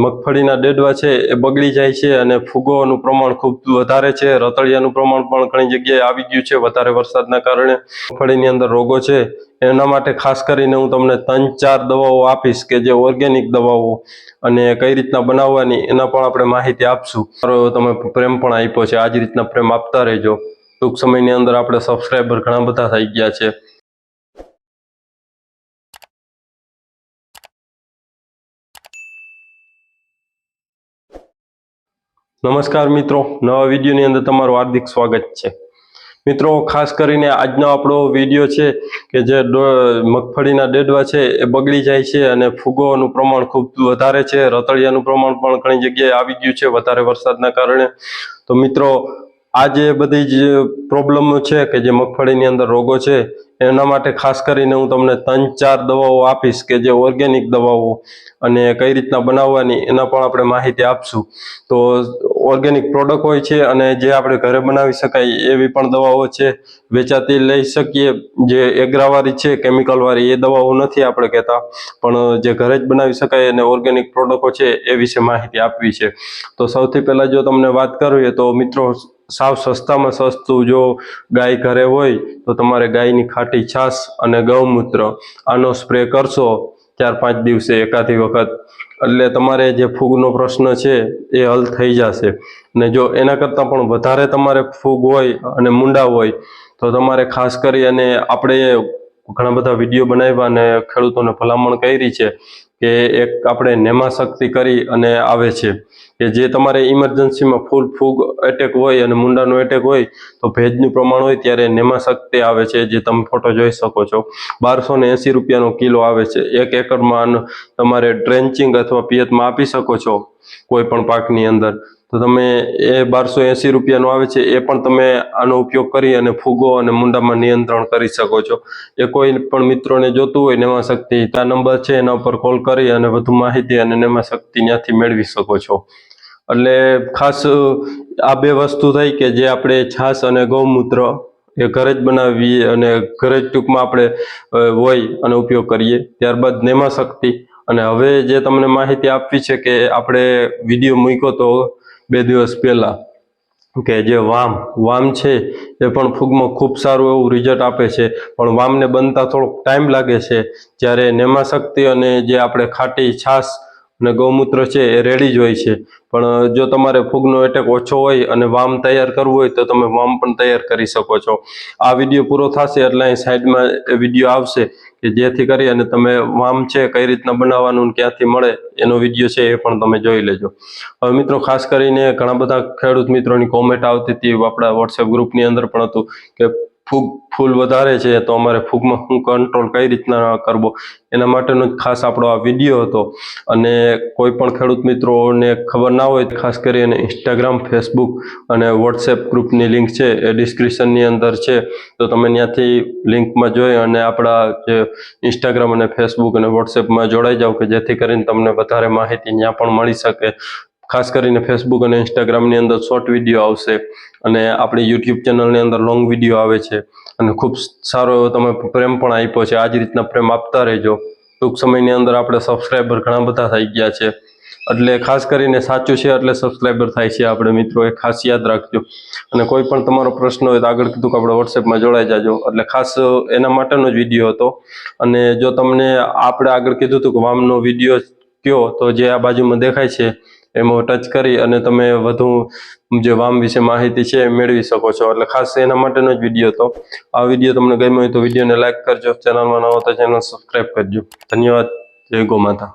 મગફળીના ડેડવા છે એ બગડી જાય છે અને ફૂગોનું પ્રમાણ ખૂબ વધારે છે। રતળિયાનું પ્રમાણ પણ ઘણી જગ્યાએ આવી ગયું છે વધારે વરસાદના કારણે। મગફળીની અંદર રોગો છે એના માટે ખાસ કરીને હું તમને 3-4 દવાઓ આપીશ કે જે ઓર્ગેનિક દવાઓ અને કઈ રીતના બનાવવાની એના પણ આપણે માહિતી આપશું। તમે પ્રેમ પણ આપ્યો છે, આ જ રીતના પ્રેમ આપતા રહેજો। ટૂંક સમયની અંદર આપણે સબસ્ક્રાઈબર ઘણા બધા થઈ ગયા છે। નમસ્કાર મિત્રો, નવા વિડીયોની અંદર તમારું હાર્દિક સ્વાગત છે। મિત્રો, ખાસ કરીને આજનો આપણો વિડીયો છે કે જે મગફળીના ડેડવા છે એ બગડી જાય છે અને ફૂગોનું પ્રમાણ ખૂબ વધારે છે। રતળિયાનું પ્રમાણ પણ ઘણી જગ્યાએ આવી ગયું છે વધારે વરસાદના કારણે। તો મિત્રો, આ જે બધી જ પ્રોબ્લેમો છે કે જે મગફળીની અંદર રોગો છે એના માટે ખાસ કરીને હું તમને 3-4 દવાઓ આપીશ કે જે ઓર્ગેનિક દવાઓ અને કઈ રીતના બનાવવાની એના પણ આપણે માહિતી આપશું। તો ઓર્ગેનિક પ્રોડક્ટ હોય છે અને જે આપણે ઘરે બનાવી શકાય એવી પણ દવાઓ છે, વેચાતી લઈ શકીએ। જે એગ્રાવાળી છે, કેમિકલવાળી, એ દવાઓ નથી આપણે કહેતા, પણ જે ઘરે જ બનાવી શકાય અને ઓર્ગેનિક પ્રોડક્ટો છે એ વિશે માહિતી આપવી છે। તો સૌથી પહેલાં જો તમને વાત કરવી તો મિત્રો, સાવ સસ્તામાં સસ્તું જો ગાય ઘરે હોય તો તમારે ગાયની ખાટી છાશ અને ગૌમૂત્ર આનો સ્પ્રે કરશો 4-5 દિવસે એકાદી વખત, એટલે તમારે જે ફૂગનો પ્રશ્ન છે એ હલ થઈ જશે। ને જો એના કરતાં પણ વધારે તમારે ફૂગ હોય અને મૂંડા હોય તો તમારે ખાસ કરી અને આપણે ઘણા બધા વિડીયો બનાવ્યા અને ખેડૂતોને ભલામણ કરી છે કે એક આપણે નેમાશક્તિ કરી અને આવે છે કે જે તમારે ઇમરજન્સીમાં ફૂલ ફૂગ એટેક હોય અને મૂંડાનો એટેક હોય તો ભેજનું પ્રમાણ હોય ત્યારે નેમાશક્તિ આવે છે, જે તમે ફોટો જોઈ શકો છો। 1280 રૂપિયાનો કિલો આવે છે। 1 એકરમાં તમારે ડ્રેન્ચિંગ અથવા પિયતમાં આપી શકો છો કોઈ પણ પાકની અંદર, તો તમે એ 1280 રૂપિયાનો આવે છે એ પણ તમે આનો ઉપયોગ કરી અને ફૂગો અને મૂંડામાં નિયંત્રણ કરી શકો છો। એ કોઈ પણ મિત્રોને જોતું હોય નેમાશક્તિ, આ નંબર છે એના ઉપર કોલ કરી અને વધુ માહિતી અને નેમાશક્તિ ત્યાંથી મેળવી શકો છો। એટલે ખાસ આ બે વસ્તુ થઈ કે જે આપણે છાશ અને ગૌમૂત્ર એ ઘરે જ બનાવીએ અને ઘરે જ ટૂંકમાં આપણે હોય અને ઉપયોગ કરીએ। ત્યારબાદ નેમાશક્તિ, અને હવે જે તમને માહિતી આપવી છે કે આપણે વિડીયો મૂક્યો તો 2 દિવસ પહેલાં કે જે વામ છે એ પણ ફૂગમાં ખૂબ સારું એવું રિઝલ્ટ આપે છે, પણ વામને બનતા થોડોક ટાઈમ લાગે છે। જ્યારે નેમાશક્તિ અને જે આપણે ખાટી છાશ અને ગૌમૂત્ર છે એ રેડી જ હોય છે, પણ જો તમારે ફૂગનો એટેક ઓછો હોય અને વામ તૈયાર કરવું હોય તો તમે વામ પણ તૈયાર કરી શકો છો। આ વિડીયો પૂરો થશે એટલે અહીં સાઈડમાં વિડીયો આવશે કે જેથી કરી અને તમે વામ છે કઈ રીતના બનાવવાનું ક્યાંથી મળે એનો વિડીયો છે એ પણ તમે જોઈ લેજો। હવે મિત્રો, ખાસ કરીને ઘણા બધા ખેડૂત મિત્રોની કોમેન્ટ આવતી હતી, આપણા વોટ્સએપ ગ્રુપની અંદર પણ હતું કે ફૂલ વધારે છે તો અમારે ફૂગમાં શું કંટ્રોલ કઈ રીતના કરવો, એના માટેનો જ ખાસ આપણો આ વિડીયો હતો। અને કોઈ પણ ખેડૂત મિત્રોને ખબર ના હોય ખાસ કરીને ઇન્સ્ટાગ્રામ, ફેસબુક અને વોટ્સએપ ગ્રુપની લિંક છે એ ડિસ્ક્રિપ્શનની અંદર છે, તો તમે ત્યાંથી લિંકમાં જોઈ અને આપણા જે ઇન્સ્ટાગ્રામ અને ફેસબુક અને વોટ્સએપમાં જોડાઈ જાઓ કે જેથી કરીને તમને વધારે માહિતી ત્યાં પણ મળી શકે। ખાસ કરીને ફેસબુક અને ઇન્સ્ટાગ્રામની અંદર શોર્ટ વિડીયો આવશે અને આપણી યુટ્યુબ ચેનલની અંદર લોંગ વિડીયો આવે છે, અને ખૂબ સારો એવો તમે પ્રેમ પણ આપ્યો છે, આ જ રીતના પ્રેમ આપતા રહેજો। ટૂંક સમયની અંદર આપણે સબસ્ક્રાઈબર ઘણા બધા થઈ ગયા છે, એટલે ખાસ કરીને સાચું છે એટલે સબસ્ક્રાઈબર થાય છે આપણે મિત્રો, એ ખાસ યાદ રાખજો। અને કોઈ પણ તમારો પ્રશ્ન હોય તો આગળ કીધું કે આપણે વોટ્સએપમાં જોડાઈ જાજો, એટલે ખાસ એના માટેનો જ વિડીયો હતો। અને જો તમને આપણે આગળ કીધું હતું કે વામનો વિડીયો કયો, તો જે આ બાજુમાં દેખાય છે એમાં ટચ કરી અને તમે વધુ જે વામ વિશે માહિતી છે એ મેળવી શકો છો, એટલે ખાસ એના માટેનો જ વિડીયો હતો। આ વિડીયો તમને ગમ્યો હોય તો વિડીયોને લાઈક કરજો, ચેનલમાં ન હોય તો ચેનલ સબસ્ક્રાઈબ કરજો। ધન્યવાદ। જય ગૌ માતા।